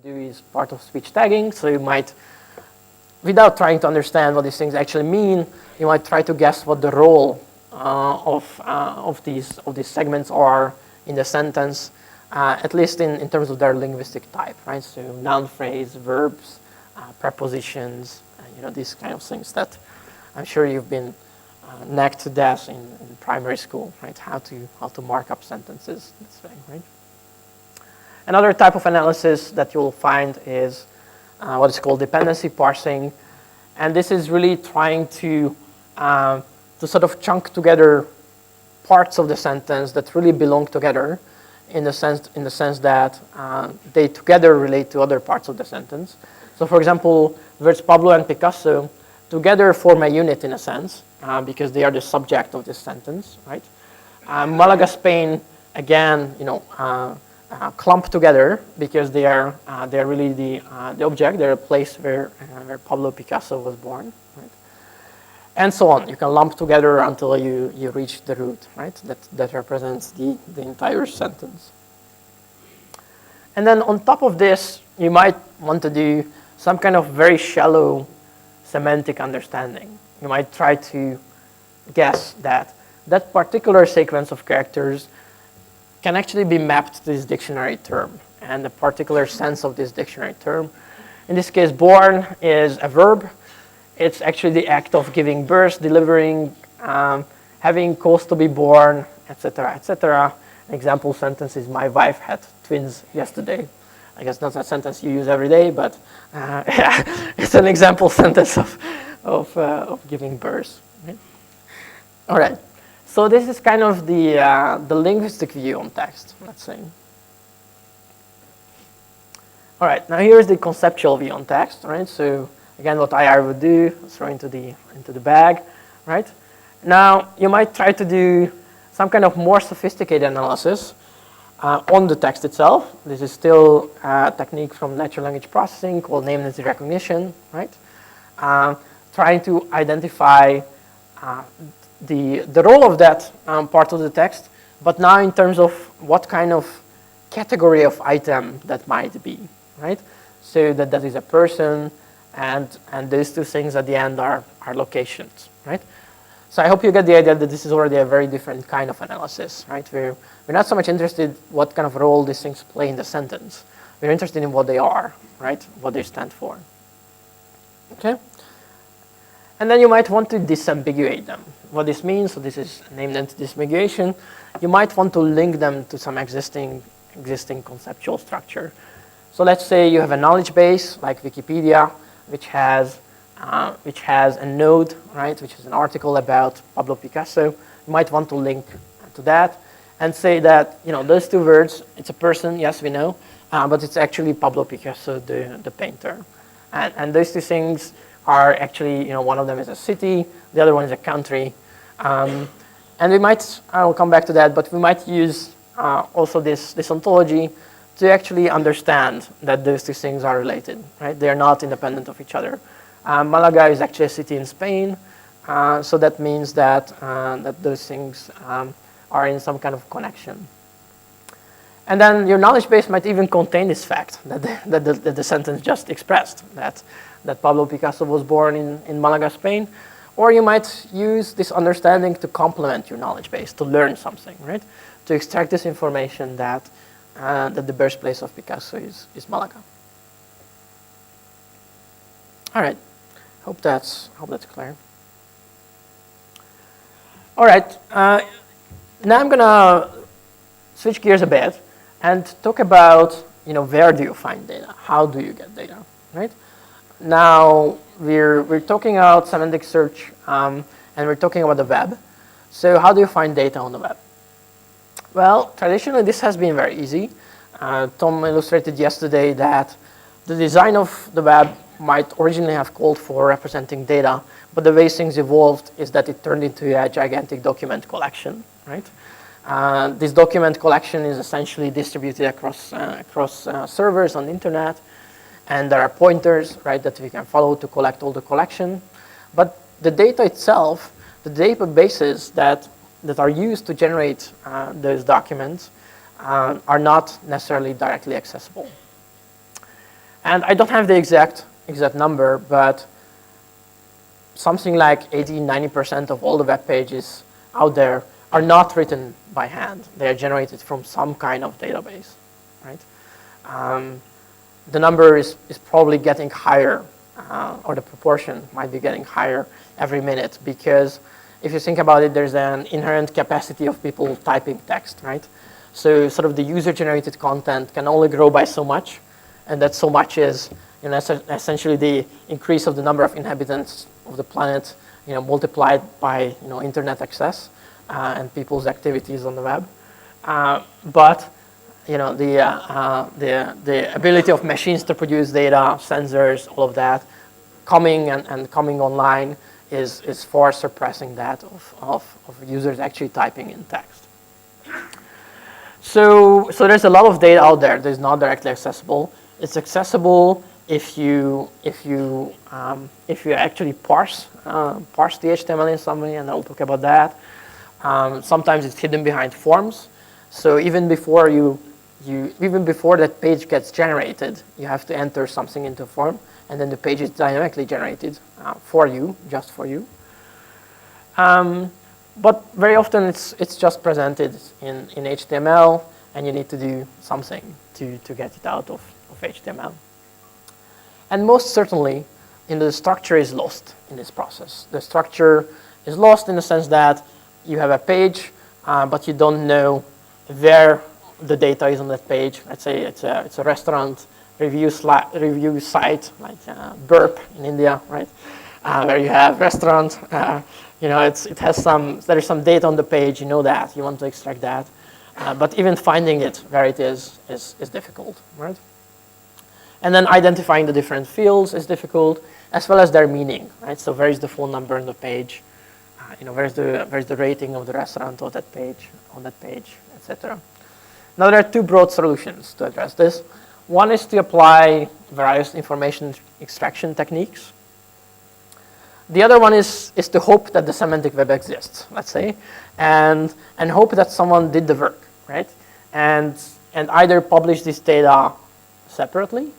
do is part of speech tagging. So you might, without trying to understand what these things actually mean, you might try to guess what the role of these segments are in the sentence, at least in terms of their linguistic type, right? So noun phrase, verbs, prepositions, these kind of things that I'm sure you've been necked to death in primary school, right? How to mark up sentences this way, right? Another type of analysis that you'll find is what is called dependency parsing, and this is really trying to sort of chunk together parts of the sentence that really belong together, in the sense that they together relate to other parts of the sentence. So, for example, words Pablo and Picasso together form a unit in a sense because they are the subject of this sentence, right? Malaga, Spain, again, clump together because they are really the object. They're a place where Pablo Picasso was born, right? And so on. You can lump together until you reach the root, right? That represents the entire sentence. And then on top of this, you might want to do some kind of very shallow semantic understanding. You might try to guess that particular sequence of characters can actually be mapped to this dictionary term and the particular sense of this dictionary term. In this case, born is a verb. It's actually the act of giving birth, delivering, having cause to be born, etc., etc. An example sentence is, my wife had twins yesterday. I guess not a sentence you use every day, but it's an example sentence of giving birth. Right? All right. So this is kind of the linguistic view on text, let's say. All right, now here's the conceptual view on text, right? So again, what IR would do, throw into the bag, right? Now you might try to do some kind of more sophisticated analysis on the text itself. This is still a technique from natural language processing called name entity recognition, right? Trying to identify the role of that part of the text, but now in terms of what kind of category of item that might be, right? So that is a person, and those two things at the end are locations, right? So I hope you get the idea that this is already a very different kind of analysis, right? We're not so much interested what kind of role these things play in the sentence. We're interested in what they are, right? What they stand for. Okay? And then you might want to disambiguate them. What this means, so this is named entity disambiguation, you might want to link them to some existing conceptual structure. So let's say you have a knowledge base like Wikipedia, which has a node, right, which is an article about Pablo Picasso. You might want to link to that and say that, those two words, it's a person, yes, we know, but it's actually Pablo Picasso, the painter. And those two things are actually, one of them is a city, the other one is a country. And we might, I will come back to that, but we might use also this ontology to actually understand that those two things are related, right? They are not independent of each other. Malaga is actually a city in Spain, so that means that those things are in some kind of connection. And then your knowledge base might even contain this fact that the sentence just expressed, that Pablo Picasso was born in Malaga, Spain. Or you might use this understanding to complement your knowledge base, to learn something, right? To extract this information that the birthplace of Picasso is Malaga. All right, hope that's clear. All right, now I'm gonna switch gears a bit and talk about, where do you find data? How do you get data, right? Now we're talking about semantic search, and we're talking about the web. So how do you find data on the web? Well, traditionally this has been very easy. Tom illustrated yesterday that the design of the web might originally have called for representing data, but the way things evolved is that it turned into a gigantic document collection, right? This document collection is essentially distributed across servers on the internet, and there are pointers, right, that we can follow to collect all the collection. But the data itself, the databases that are used to generate those documents are not necessarily directly accessible. And I don't have the exact number, but something like 80–90% of all the web pages out there are not written by hand. They are generated from some kind of database, right? The number is probably getting higher, or the proportion might be getting higher every minute, because if you think about it, there's an inherent capacity of people typing text, right? So sort of the user-generated content can only grow by so much, and that so much is, you know, essentially the increase of the number of inhabitants of the planet, you know, multiplied by, you know, internet access and people's activities on the web. But you know, the ability of machines to produce data, sensors, all of that, coming online is far surpassing that of users actually typing in text. So there's a lot of data out there that is not directly accessible. It's accessible if you actually parse the HTML in some way, and I'll talk about that. Sometimes it's hidden behind forms. So even before that page gets generated, you have to enter something into a form, and then the page is dynamically generated for you, just for you. But very often it's just presented in HTML, and you need to do something to get it out of HTML. And most certainly, the structure is lost in this process. The structure is lost in the sense that you have a page, but you don't know where the data is on that page. Let's say it's a restaurant review site, like Burp in India, right? Where you have restaurant, you know, there is some data on the page. You know that you want to extract that, but even finding it where it is difficult, right? And then identifying the different fields is difficult, as well as their meaning, right? So where is the phone number on the page? You know, where's the rating of the restaurant on that page, etc. Now there are two broad solutions to address this. One is to apply various information extraction techniques. The other one is to hope that the semantic web exists, let's say, and hope that someone did the work, right? And either publish this data separately,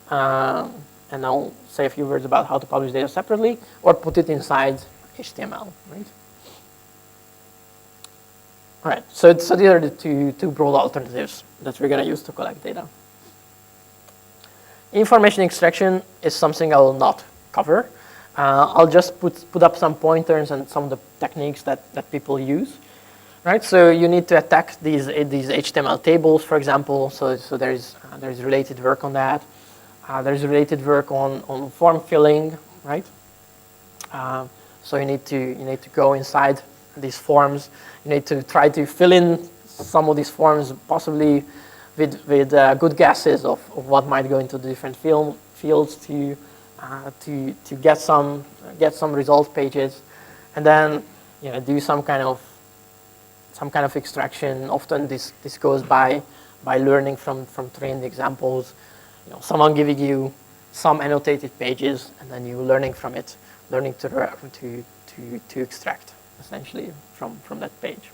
and I'll say a few words about how to publish data separately, or put it inside HTML, right? All right, so these are the two broad alternatives that we're going to use to collect data. Information extraction is something I will not cover. I'll just put up some pointers and some of the techniques that people use, right? So you need to attack these HTML tables, for example. So there's related work on that. There's related work on form filling, right? So you need to go inside these forms. You need to try to fill in some of these forms, possibly with good guesses of what might go into the different fields to get some result pages, and then, you know, do some kind of extraction. Often this goes by learning from trained examples. You know, someone giving you some annotated pages, and then you learning from it, learning to extract essentially from that page.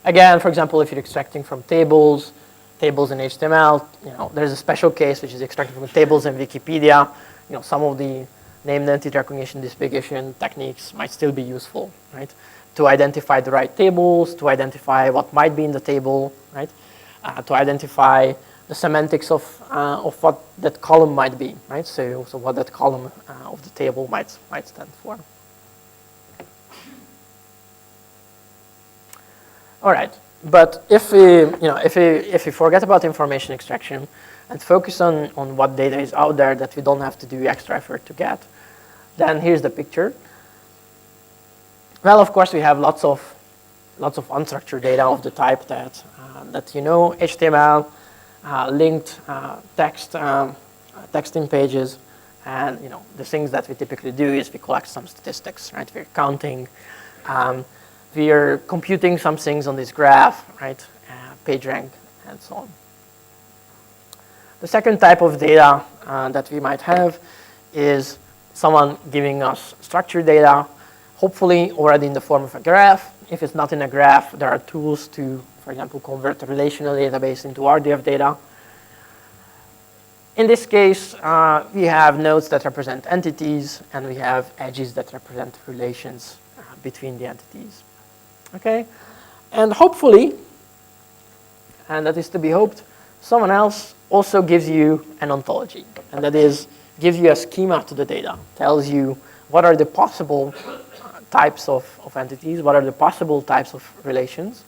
Again, for example, if you're extracting from tables in HTML, you know, there's a special case which is extracting from tables in Wikipedia. You know, some of the named entity recognition distribution techniques might still be useful, right? To identify the right tables, to identify what might be in the table, right? To identify the semantics of what that column might be, right? So what that column of the table might stand for. All right, but if we forget about information extraction and focus on what data is out there that we don't have to do extra effort to get, then here's the picture. Well, of course, we have lots of unstructured data of the type that you know, HTML, linked text in pages, and, you know, the things that we typically do is we collect some statistics, right? We're counting. We are computing some things on this graph, right? Page rank, and so on. The second type of data that we might have is someone giving us structured data, hopefully already in the form of a graph. If it's not in a graph, there are tools to, for example, convert a relational database into RDF data. In this case, we have nodes that represent entities, and we have edges that represent relations between the entities. Okay? And hopefully, and that is to be hoped, someone else also gives you an ontology. And that is, gives you a schema to the data, tells you what are the possible types of entities, what are the possible types of relations,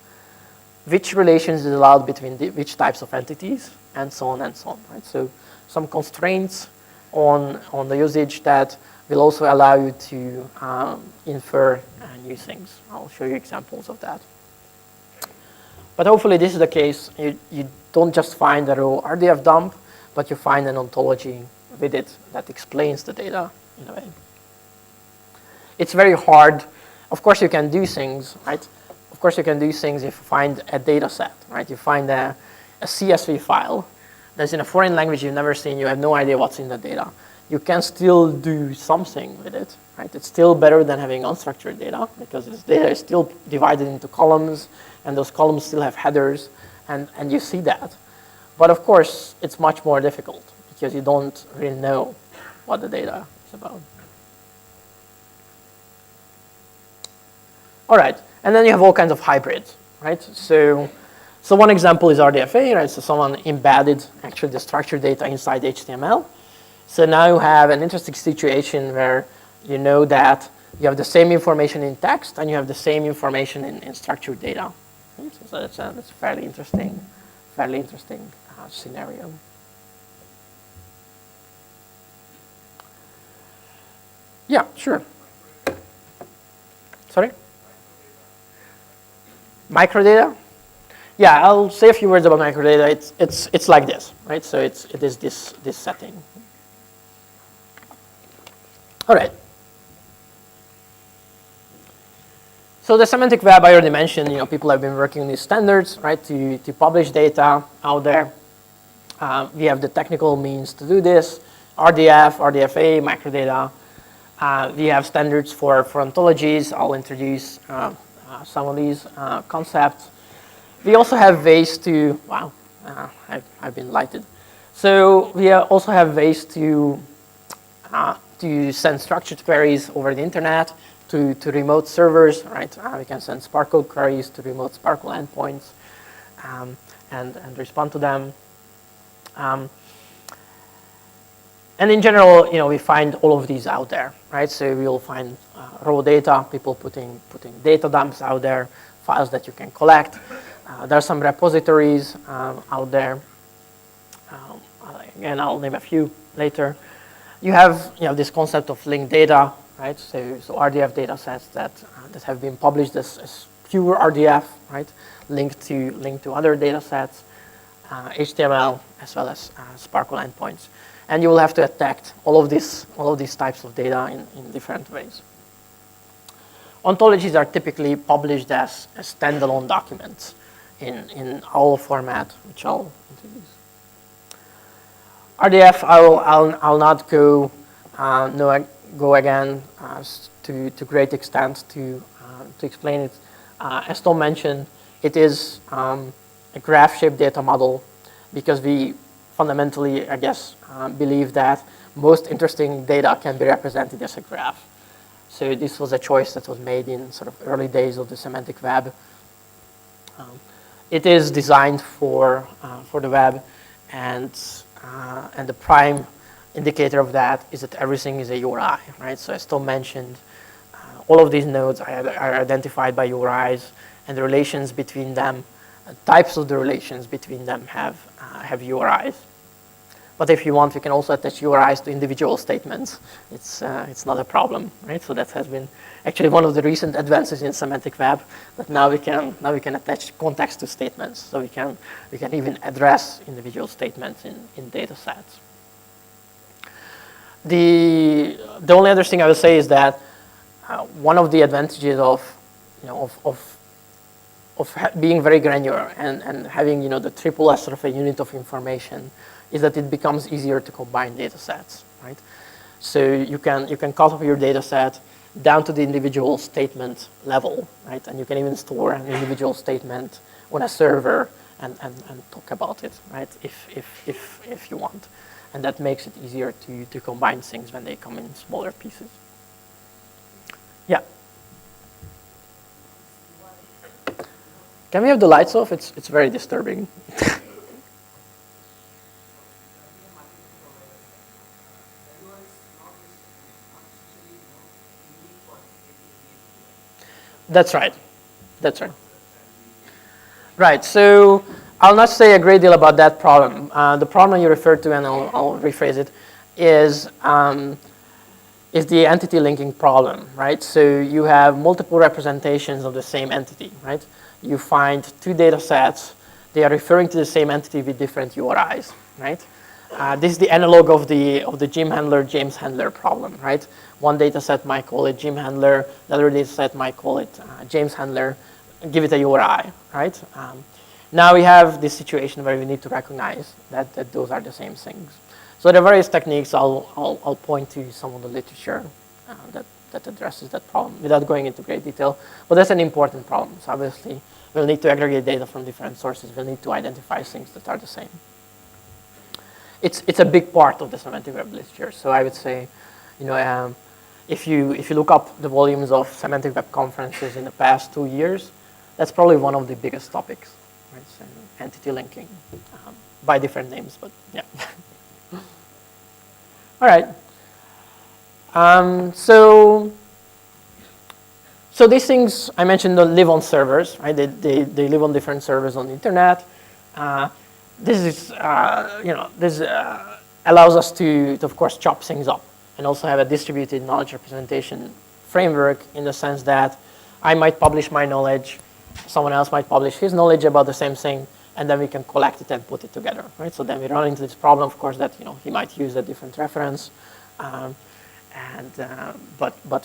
which relations is allowed between which types of entities, and so on and so on. Right? So some constraints on the usage that will also allow you to infer new things. I'll show you examples of that. But hopefully this is the case. You don't just find a raw RDF dump, but you find an ontology with it that explains the data in a way. It's very hard. Of course, you can do things, right? Of course, you can do things if you find a data set, right? You find a CSV file that's in a foreign language you've never seen. You have no idea what's in the data. You can still do something with it, right? It's still better than having unstructured data because this data is still divided into columns, and those columns still have headers, and you see that. But of course, it's much more difficult because you don't really know what the data is about. All right, and then you have all kinds of hybrids, right? So one example is RDFA, right? So someone embedded actually the structured data inside HTML. So now you have an interesting situation where you know that you have the same information in text and you have the same information in structured data. Right? So that's a fairly interesting scenario. Yeah, sure. Sorry? Microdata? Yeah, I'll say a few words about microdata. It's like this, right? So it is this setting. All right. So the semantic web, I already mentioned, people have been working on these standards, right, to publish data out there. We have the technical means to do this, RDF, RDFA, microdata. We have standards for ontologies. I'll introduce some of these concepts. We also have ways to, wow, I've been lighted. So we also have ways to send structured queries over the internet to remote servers, right? We can send Sparkle queries to remote Sparkle endpoints and respond to them. And in general, we find all of these out there, right? So we'll find raw data, people putting data dumps out there, files that you can collect. There are some repositories out there. Again, I'll name a few later. You have this concept of linked data, right? So RDF data sets that have been published as pure RDF, right? Linked to other data sets, HTML as well as Sparkle endpoints, and you will have to attack all of these types of data in different ways. Ontologies are typically published as standalone documents in OWL format, which I'll introduce. RDF, I'll not go again to great extent to explain it. As Tom mentioned, it is a graph-shaped data model because we fundamentally, I guess, believe that most interesting data can be represented as a graph. So this was a choice that was made in sort of early days of the semantic web. It is designed for the web, and the prime indicator of that is that everything is a URI, right? So as Tom mentioned, all of these nodes are identified by URIs, and the relations between them, types of the relations between them have URIs. But if you want, we can also attach URIs to individual statements. It's not a problem, right? So that has been actually one of the recent advances in semantic web. That now we can attach context to statements. So we can even address individual statements in data sets. The only other thing I would say is that one of the advantages of being very granular and having the triple S sort of a unit of information is that it becomes easier to combine data sets, right? So you can cut up your data set down to the individual statement level, right? And you can even store an individual statement on a server and talk about it, right? If you want, and that makes it easier to combine things when they come in smaller pieces. Yeah. Can we have the lights off? It's very disturbing. That's right. That's right. Right. So I'll not say a great deal about that problem. The problem you referred to, and I'll rephrase it, is the entity linking problem, right? So you have multiple representations of the same entity, right? You find two data sets. They are referring to the same entity with different URIs, right? This is the analog of the Jim Handler, James Handler problem, right? One data set might call it Jim Handler, the other data set might call it James Handler, give it a URI, right? Now we have this situation where we need to recognize that those are the same things. So there are various techniques. I'll point to some of the literature that addresses that problem without going into great detail, but that's an important problem. So obviously we'll need to aggregate data from different sources. We'll need to identify things that are the same. It's a big part of the semantic web literature. So I would say, if you look up the volumes of semantic web conferences in the past 2 years, that's probably one of the biggest topics, right? So entity linking, by different names, but yeah. All right. So these things I mentioned don't live on servers, right? They live on different servers on the internet. This allows us to of course chop things up and also have a distributed knowledge representation framework in the sense that I might publish my knowledge, someone else might publish his knowledge about the same thing, and then we can collect it and put it together, right? So then we run into this problem, of course, that he might use a different reference, but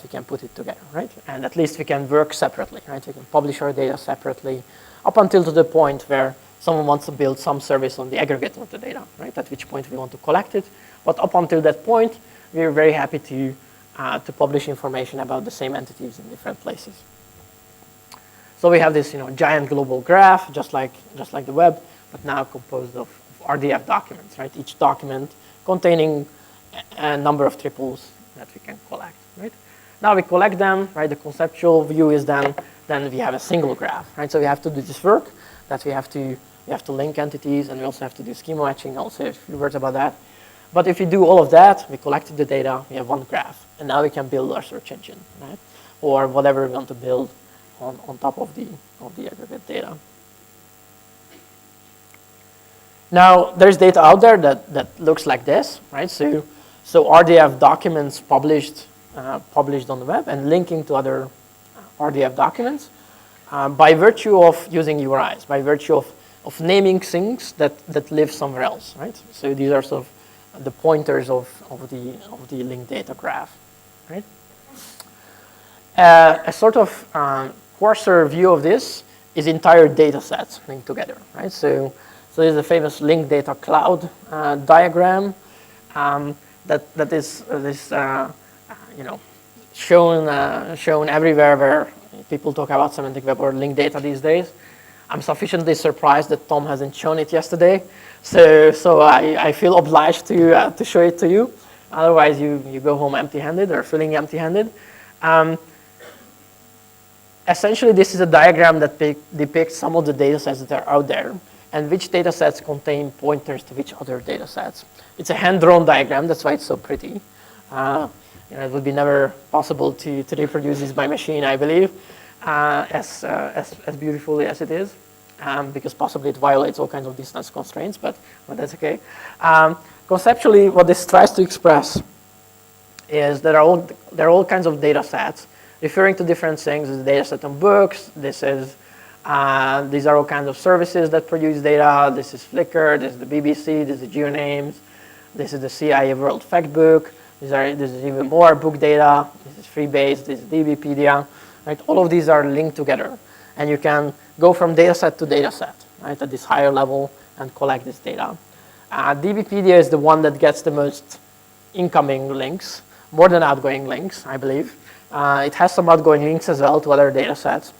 we can put it together, right? And at least we can work separately, right? We can publish our data separately up until to the point where someone wants to build some service on the aggregate of the data, right? At which point we want to collect it. But up until that point, we're very happy to publish information about the same entities in different places. So we have this giant global graph, just like the web, but now composed of RDF documents, right? Each document containing a number of triples that we can collect, right? Now we collect them, right? The conceptual view is then we have a single graph, right? So we have to do this work that we have to link entities, and we also have to do schema matching. I'll say a few words about that. But if we do all of that, we collected the data, we have one graph, and now we can build our search engine, right? Or whatever we want to build on top of the aggregate data. Now there's data out there that looks like this, right? So RDF documents published on the web and linking to other RDF documents by virtue of using URIs, by virtue of naming things that live somewhere else, right? So these are sort of the pointers of the linked data graph, right? A sort of coarser view of this is entire data sets linked together, right? So there's a famous linked data cloud diagram that is shown everywhere where people talk about semantic web or linked data these days. I'm sufficiently surprised that Tom hasn't shown it yesterday, so I feel obliged to show it to you. Otherwise, you go home empty-handed or feeling empty-handed. Essentially, this is a diagram that depicts some of the data sets that are out there and which data sets contain pointers to which other data sets. It's a hand-drawn diagram, that's why it's so pretty. It would be never possible to reproduce this by machine, I believe, as beautifully as it is, because possibly it violates all kinds of distance constraints, but that's okay. Conceptually, what this tries to express is there are all kinds of data sets referring to different things. This is a data set on books. These are all kinds of services that produce data. This is Flickr. This is the BBC. This is GeoNames. This is the CIA World Factbook. This is even more book data. This is Freebase. This is DBpedia. Right? All of these are linked together, and you can go from data set to data set, right, at this higher level and collect this data. DBpedia is the one that gets the most incoming links, more than outgoing links, I believe. It has some outgoing links as well to other data sets,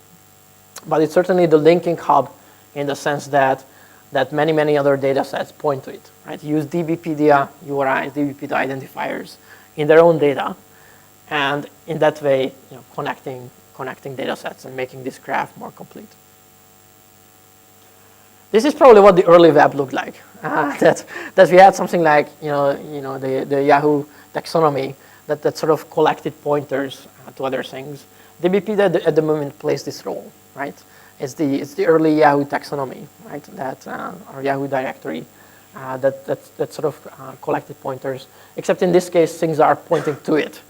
but it's certainly the linking hub in the sense that that many other data sets point to it, right? Use DBpedia URIs, DBpedia identifiers in their own data, and in that way, connecting data sets and making this graph more complete. This is probably what the early web looked like. That we had something like the Yahoo taxonomy that sort of collected pointers to other things. DBpedia at the moment plays this role, right? It's the early Yahoo taxonomy, right? That or Yahoo directory that sort of collected pointers. Except in this case, things are pointing to it,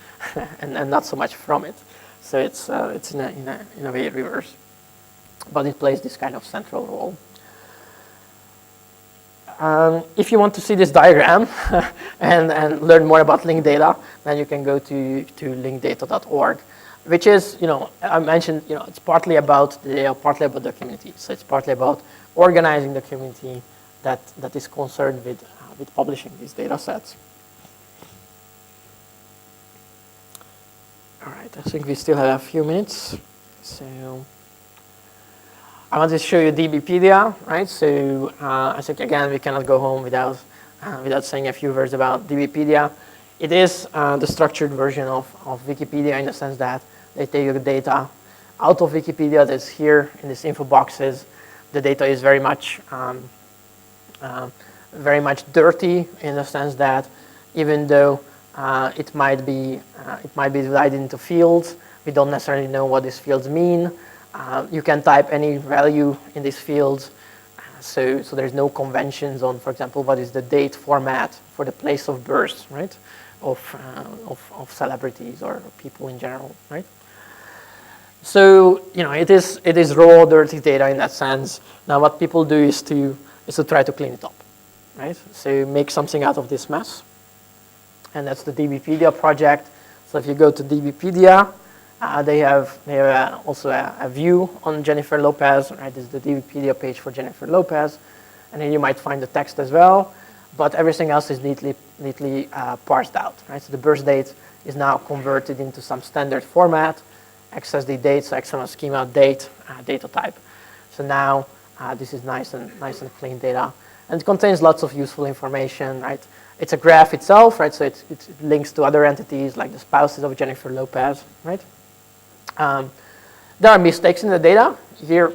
and not so much from it. So it's in a way reverse, but it plays this kind of central role. If you want to see this diagram and learn more about linked data, then you can go to linkedata.org, which is, I mentioned, it's partly about the data, partly about the community. So it's partly about organizing the community that is concerned with publishing these data sets. All right, I think we still have a few minutes. So I want to show you DBpedia, right? So I think, again, we cannot go home without saying a few words about DBpedia. It is the structured version of Wikipedia in the sense that they take the data out of Wikipedia that's here in these info boxes. The data is very much dirty in the sense that even though it might be divided into fields, we don't necessarily know what these fields mean. You can type any value in these fields, so there's no conventions on, for example, what is the date format for the place of birth, right, of celebrities or people in general, right? So it is raw, dirty data in that sense. Now what people do is to try to clean it up, right? So make something out of this mess, and that's the DBpedia project. So if you go to DBpedia. They have also a view on Jennifer Lopez, right? This is the DBpedia page for Jennifer Lopez, and then you might find the text as well. But everything else is neatly parsed out, right? So the birth date is now converted into some standard format, XSD date, so XML schema date, data type. So now this is nice and clean data, and it contains lots of useful information, right? It's a graph itself, right? So it links to other entities like the spouses of Jennifer Lopez, right? There are mistakes in the data.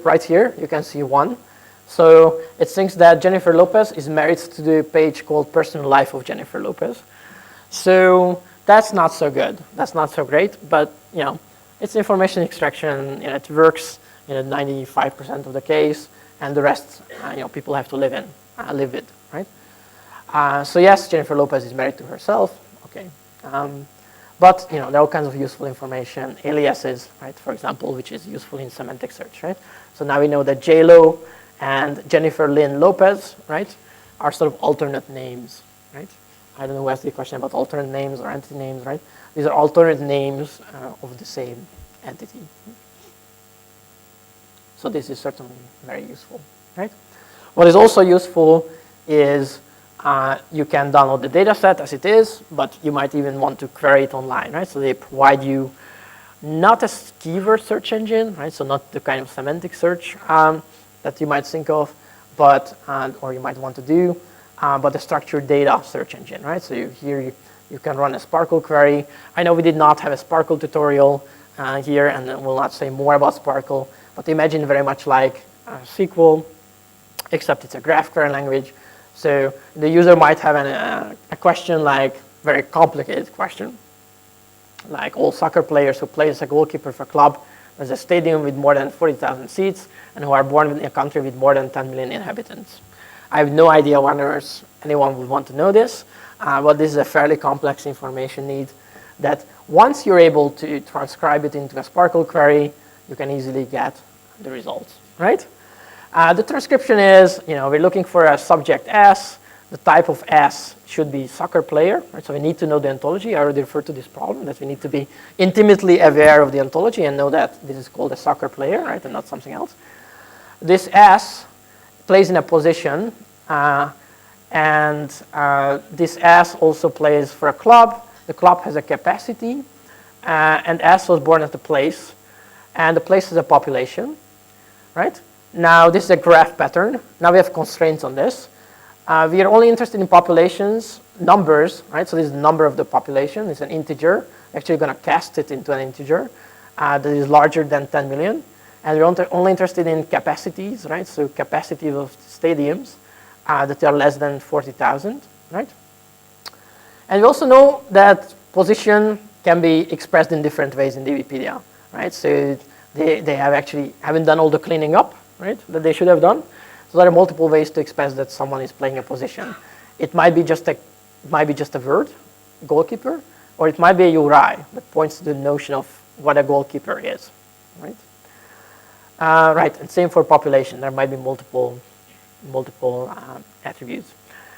Right here, you can see one. So it thinks that Jennifer Lopez is married to the page called Personal Life of Jennifer Lopez. So that's not so good. That's not so great, but it's information extraction. It works in 95% of the case, and the rest, people have to live with, right? So yes, Jennifer Lopez is married to herself. Okay. But there are all kinds of useful information, aliases, right? For example, which is useful in semantic search, right? So now we know that J-Lo and Jennifer Lynn Lopez, right, are sort of alternate names, right? I don't know who asked the question about alternate names or entity names, right? These are alternate names of the same entity. So this is certainly very useful, right? What is also useful is you can download the data set as it is, but you might even want to query it online, right? So they provide you not a keyword search engine, right? So not the kind of semantic search that you might think of, but or you might want to do, but a structured data search engine, right? So here you can run a Sparkle query. I know we did not have a Sparkle tutorial here, and we'll not say more about Sparkle, but imagine very much like SQL, except it's a graph query language. So the user might have a question like, very complicated question, like all soccer players who play as a goalkeeper for a club with a stadium with more than 40,000 seats and who are born in a country with more than 10 million inhabitants. I have no idea on earth anyone would want to know this, but this is a fairly complex information need that once you're able to transcribe it into a Sparkle query, you can easily get the results, right? The transcription is, we're looking for a subject S. The type of S should be soccer player, right? So we need to know the ontology. I already referred to this problem, that we need to be intimately aware of the ontology and know that this is called a soccer player, right, and not something else. This S plays in a position, and this S also plays for a club. The club has a capacity, and S was born at the place, and the place is a population, right? Now, this is a graph pattern. Now we have constraints on this. We are only interested in populations, numbers, right? So this is the number of the population. It's an integer. Actually, going to cast it into an integer that is larger than 10 million. And we're only interested in capacities, right? So capacity of stadiums that are less than 40,000, right? And we also know that position can be expressed in different ways in DBpedia, right? So they haven't done all the cleaning up, right, that they should have done. So there are multiple ways to express that someone is playing a position. It might be just a word, goalkeeper, or it might be a URI that points to the notion of what a goalkeeper is, right? Right, and same for population. There might be multiple attributes.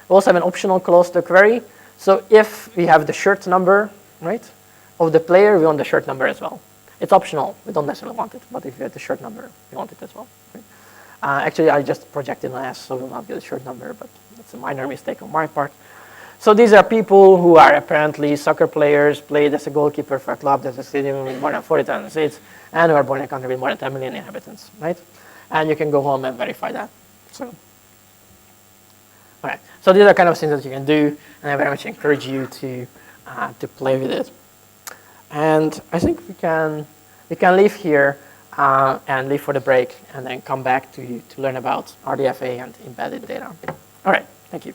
We also have an optional clause to query. So if we have the shirt number, right, of the player, we want the shirt number as well. It's optional. We don't necessarily want it, but if you have the shirt number, we want it as well. Right? Actually, I just projected an S, so we'll not get the shirt number, but that's a minor mistake on my part. So these are people who are apparently soccer players, played as a goalkeeper for a club that's a stadium with more than 40,000 seats, and who are born in a country with more than 10 million inhabitants, right? And you can go home and verify that. So, all right. So these are kind of things that you can do, and I very much encourage you to play with it. And I think we can leave here and leave for the break, and then come back to learn about RDFA and embedded data. All right. Thank you.